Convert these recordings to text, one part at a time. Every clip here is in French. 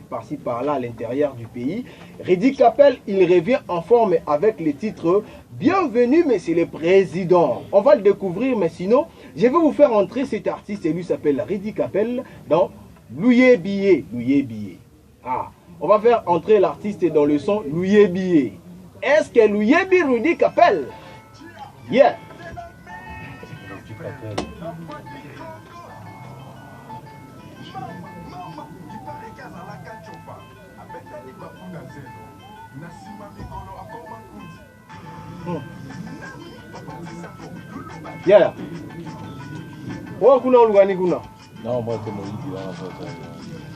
par-ci par-là à l'intérieur du pays. Redi Capel, il revient en forme avec le titre Bienvenue, Monsieur le Président. On va le découvrir, mais sinon, je vais vous faire entrer cet artiste, et lui s'appelle Redi Capel, dans Louye Billet. Louye Billet. Ah, on va faire entrer l'artiste dans le son Louye Billet. Est-ce que Louye Billet Redi Capel? Yeah. Yeah. Oh, kuna ulugani kuna. Non, moi c'est mon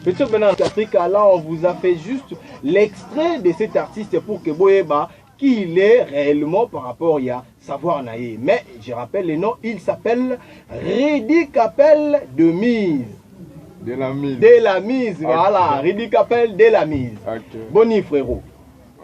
Petit Benin Africa, là on vous a fait juste l'extrait de cet artiste pour que Boyeba qui il est réellement par rapport à savoir naïe. Mais je rappelle le nom, il s'appelle Redi Capel de Mise. De la mise. De la mise, Okay. voilà. Redi Capel de la mise. Okay. Boni frérot.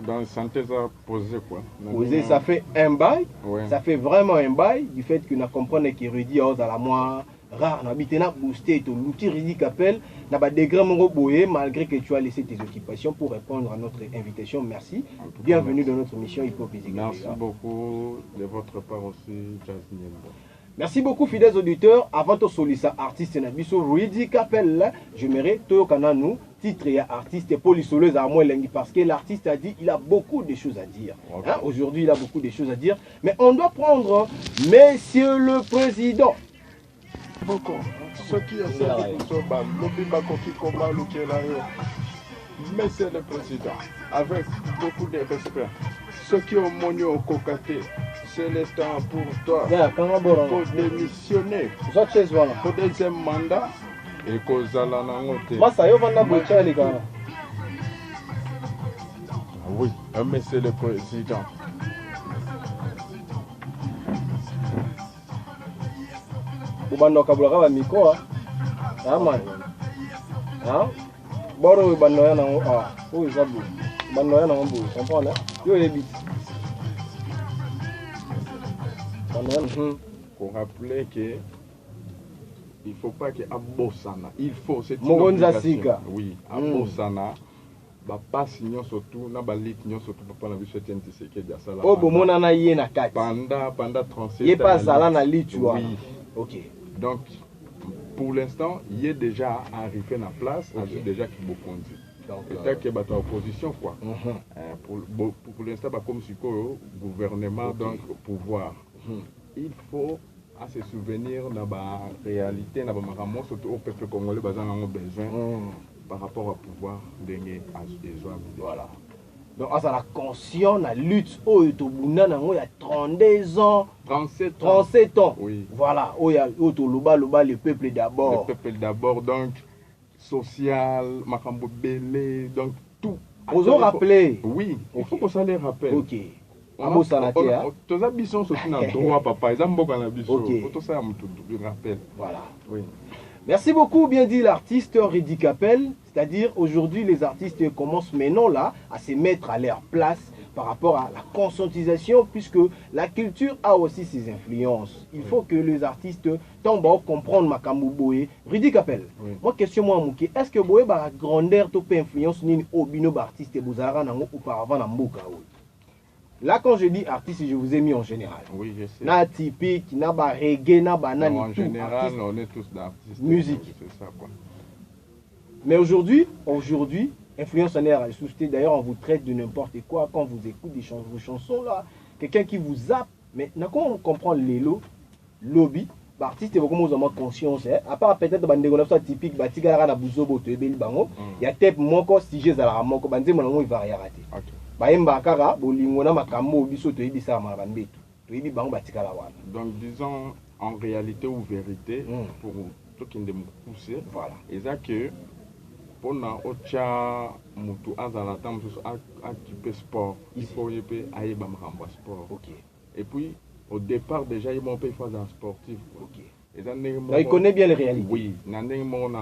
Dans santé ça posé quoi. Posé, ça fait un bail. Ouais. Ça fait vraiment un bail du fait que nous comprenons que Redi à la moi rare, n'habite na boosté tout l'outil Redi Capel n'a pas degré mon boye malgré que tu as laissé tes occupations pour répondre à notre invitation. Merci. Bienvenue dans notre mission Hip Hop Music. Merci beaucoup de votre part aussi, Jasmine. Merci beaucoup, fidèles auditeurs. Avant de solliciter artiste Nabiso Redi Capel, j'aimerais tout nous titre et artiste polysoleuse à moi parce que l'artiste a dit il a beaucoup de choses à dire. Okay. Hein? Aujourd'hui, il a beaucoup de choses à dire. Mais on doit prendre Monsieur le Président. Beaucoup. Ce qui est Monsieur le Président, avec beaucoup de respect, ceux qui ont moni au cocaté, c'est le temps pour toi pour démissionner pour deuxième mandat et kozala nangote. Oui, Monsieur le Président. Boro banoya na ah où est ça banoya na mbo comprends là yo ebi banoya Pour rappeler que il faut pas que abosana il faut c'est Mogonza Sika oui abosana ba passe nyo surtout na ba lit nyo surtout papa na biso tente seke dia sala oh bomona na ye na kati pendant 37 ye pas sala na lit tu vois oui. OK Donc pour l'instant, il est déjà arrivé en place, okay. Déjà qui est conduit. Donc, peut-être qu'il y a une opposition, quoi. Pour l'instant, comme si le gouvernement, okay. Donc, pouvoir. Il faut à se souvenir de la réalité, surtout au peuple congolais, besoin par rapport au pouvoir de voilà. Donc, à la conscience, la lutte, il y a 32 ans. 37 ans. Oui. Voilà, le peuple d'abord. Le peuple d'abord, donc, social, Makambo Belé, donc tout. Vous vous rappelez? Oui, il faut que ça les rappelle. Ok. Tous les sont surtout dans le droit, papa. Ils ont beaucoup de biso. Ok. Tout ça, je rappelle. Voilà. Oui. Merci beaucoup, bien dit l'artiste Redi Capel. C'est-à-dire, aujourd'hui, les artistes commencent maintenant là à se mettre à leur place par rapport à la conscientisation, puisque la culture a aussi ses influences. Il faut que les artistes tombent à comprendre Makambo Boé. Redi Capel, oui. Moi, question moi, est-ce que Boé a grandeur, peut influence ni au bino artiste Bouzara auparavant dans Mboka? Là, quand je dis artiste, je vous ai mis en général. Oui, je sais. Na typique, na ba reggae, na ba nani. En général, artiste, on est tous d'artistes. Musique. C'est ça, quoi. Mais aujourd'hui, influence en air à la société. D'ailleurs, on vous traite de n'importe quoi quand vous écoutez vos chansons là. Quelqu'un qui vous zappe. Mais comment on comprend les lobby, l'artiste est beaucoup moins conscience. À part peut-être que typique, il y a peut-être mon corps si j'ai à mon corps, il va rien rater. Donc disons en réalité ou vérité pour tout qui me pousser, voilà. Et ça que pour na ocha mutu azala tam à type sport, il faut y aller bamramba sport. OK. Et puis au départ déjà ils m'ont fait faire un sportif. OK. Et il connaît bien les réalités. Oui, dans le monde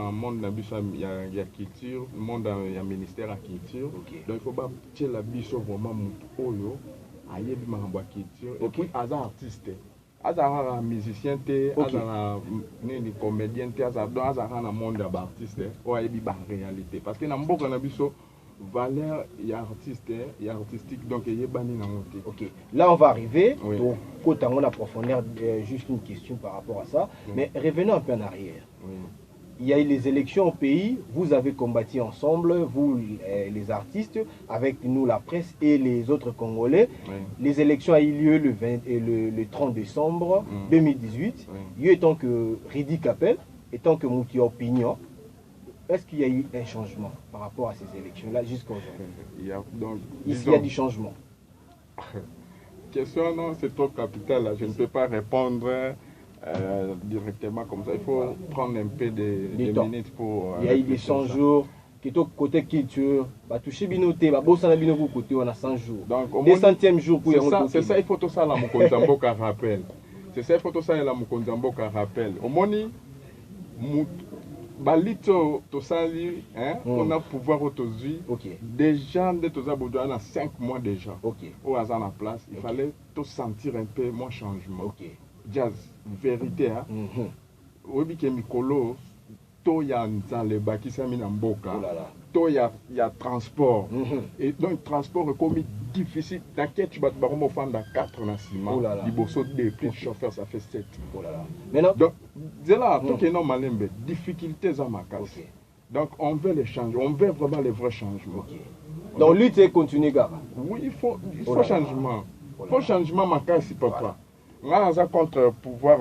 il y a culture, le monde il y a ministère à culture. Okay. Donc il faut pas que la biso vraiment mutu oyo ayebi makambo culture. Et puis as artiste azara musicien te azara nini comédien te azara na monde ya baartiste oyo ayebi baréalité parce que na mboka na biso valeur ya artiste ya artistique donc eyebani nango te. Ok, là on va arriver au côté en profondeur, juste une question par rapport à ça, mais revenons un peu en arrière. Il y a eu les élections au pays, vous avez combattu ensemble, vous les artistes, avec nous la presse et les autres Congolais. Les élections ont eu lieu le 30 décembre 2018. Lui étant que Ridi Capel, étant que Mouti Opinion, est-ce qu'il y a eu un changement par rapport à ces élections-là jusqu'à aujourd'hui? Il y a du changement. Question, non, c'est trop capital, là. Je ne peux pas répondre directement comme ça. Il faut prendre un peu de minutes pour... il y a eu des 100 jours, qui est côté culture, toucher binoté, bossa na binoku côté on a 100 jours. Donc au 200e jour pour c'est ça, il faut tout ça là mon konzambo ka rappel. C'est ça, il faut tout ça là mon konzambo ka rappel. Au moni balito to sali on a pouvoir autosuit. Déjà de to zabodo na 5 mois déjà. Au hasard la place, il fallait tout sentir un peu mon changement. Jazz vérité hein. Obi ke mikolo to ya nzale bakisa mina mboka. To ya transport. Et donc transport est comme difficile. T'inquiète, tu vas te faire 4 na ciment. Liboso de plus chauffeur ça fait 7. Maintenant donc c'est là tout est normal difficultés à ma casse. Donc on veut les changer, on veut vraiment les vrais changements. Donc lutte et continuer gars. Oui, il faut changement. Il faut changement ma casse papa. Nous avons contre pouvoir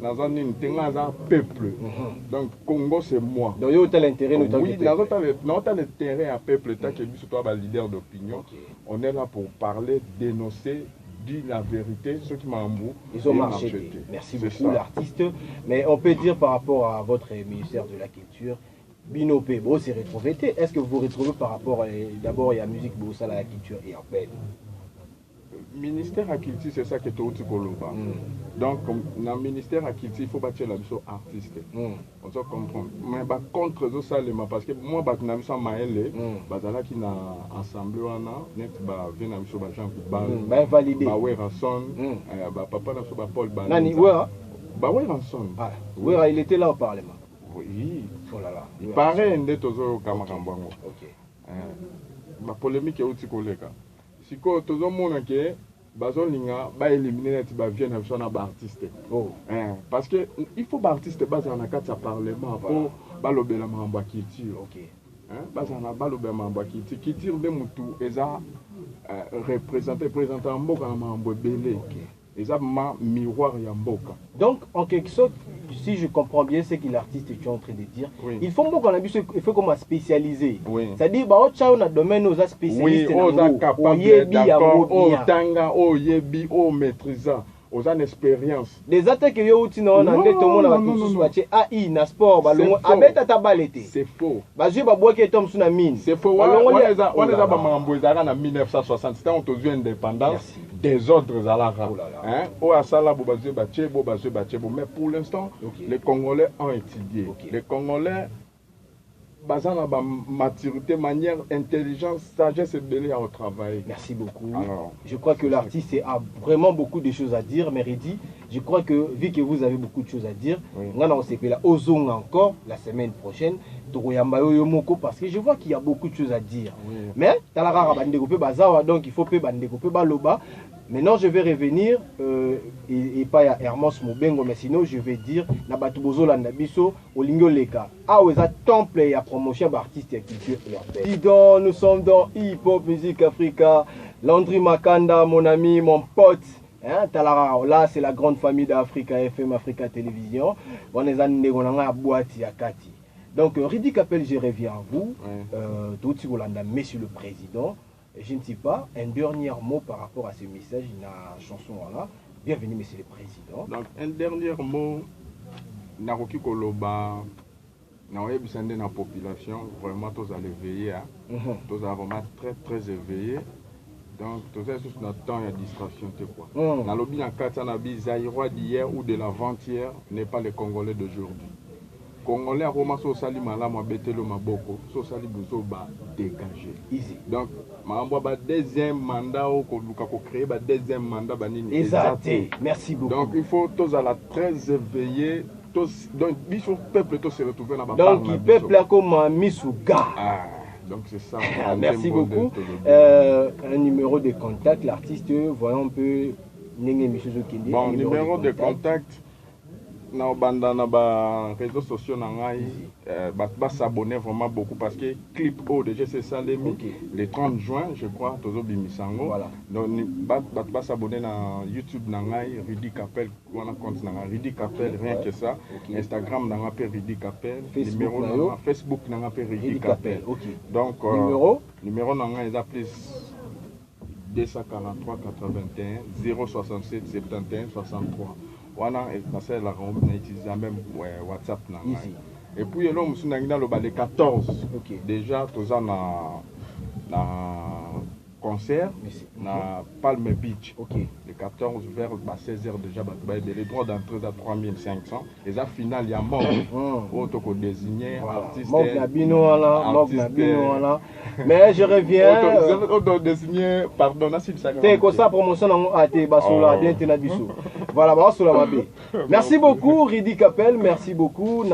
dans un peuple. Donc Congo c'est moi. Donc il y a autant l'intérêt nous oui, nous avons l'intérêt à peuple tant que nous sommes leader d'opinion. On est là pour parler, dénoncer, dire la vérité, ceux qui m'ont ils ont marché. Merci beaucoup l'artiste. Mais on peut dire par rapport à votre ministère de la Culture, Bino Pebo s'est retrouvé. Est-ce que vous vous retrouvez par rapport d'abord à la musique, à la culture et en paix? Ministère à Kilti, c'est ça qui est au Tikoloba. Donc, dans le ministère à Kilti, il faut bâtir la mission artiste. On doit comprendre. Mais contre ça, parce que moi, je suis en Maëlle, je suis en assemblée, je suis en validé. Papa, Paul Nani, Wera? Wera, il était là au Parlement. Oui. Oh là là. Il paraît un des Tozo Kamakambango. La polémique est au Tikoleka. Si tout le monde que bazolinga ba éliminer net ba vienne na ba artiste parce que il faut ba artiste baza na kati ya parlement pour balobela mamba culture baza na balobela mamba culture de mutu eza représentant mboka na mamba belé eza ma miroir ya mboka. Donc en quelque sorte, si je comprends bien ce que l'artiste est en train de dire, il faut beaucoup il faut comme spécialiser. C'est-à-dire bah au chao na domaine aux spécialistes tanga o yebi o maîtrisant aux an expérience. Des attaques que yo uti na ndé tout monde va tous swatcher AI na sport balongo abeta tabalete. C'est faux. Ba je ba boke tom suna mine. C'est faux. On les a ba mambo ezaka na 1960 c'était on tozue indépendance des autres alara. Au asala bo bazue bachebo mais pour l'instant les Congolais ont étudié. Les Congolais basant la maturité, manière, intelligence, sagesse et belé au travail. Merci beaucoup. Alors, je crois que l'artiste a vraiment beaucoup de choses à dire, Méridi. Je crois que, vu que vous avez beaucoup de choses à dire, on va se faire Ozong encore la semaine prochaine, parce que je vois qu'il y a beaucoup de choses à dire. Mais, donc il faut que Baloba. Maintenant, je vais revenir, et pas à Hermos Moubengo, mais sinon, je vais dire, Nabatubozo Landabiso, Olingo Leka. Ah, vous êtes temple et à promotion d'artistes et culture et paix. Nous sommes dans Hip Hop Music Africa. Landry Makanda, mon ami, mon pote. Hein, Talara, là, c'est la grande famille d'Africa FM, Africa Télévision. On est en à Boati à Kati. Donc, Ridi Capel, je reviens à vous. Touti Olanda, monsieur le président. Je ne sais pas, un dernier mot par rapport à ce message, la chanson là. Bienvenue, monsieur le président. Donc, un dernier mot, Naroki Koloba, Naoyebisende na population, vraiment, tous allez veiller, tous allez vraiment très éveillés. Donc, tous allez juste notre temps et distraction, quoi. Dans le bien, Katanabi, Zaïrois d'hier ou de l'avant-hier n'est pas les Congolais d'aujourd'hui. Congolais à Roma so sali malamu betelo maboko so sali buzo ba dégager. Easy. Donc mambo ba deuxième mandat au luka ko créer ba deuxième mandat banini. Exact. Merci beaucoup. Donc il faut tous à la très éveillé. Donc biso peuple tous se retrouver dans ba. Donc le peuple a comme Misuga. Ah. Donc c'est ça. Merci beaucoup. Un numéro de contact, l'artiste, voyons un peu. Bon, numéro de contact. Na banda na ba réseaux sociaux na ngai ba s'abonner vraiment beaucoup parce que clip O déjà c'est ça le 30 juin je crois tozo bimisango. Voilà. Donc ba s'abonner na YouTube na ngai Ridi Capel on a compte na Ridi Capel rien que ça. Instagram na ngai Ridi Capel, numéro na Facebook na ngai Ridi Capel. Donc numéro na ngai est plus 243 81 067 71 63. Wana c'est la on utilise même WhatsApp na. Et puis là on s'est le 14. Déjà tous na concert na Palm Beach. Le 14 vers 16h déjà les droits d'entrée à 3500 et ça final il y a mort auto ko désigné artiste mais je reviens auto désigné pardon na ça comme ça promotion a été basola bien tenabiso voilà basola mabe. Merci beaucoup Ridi Capel, merci beaucoup.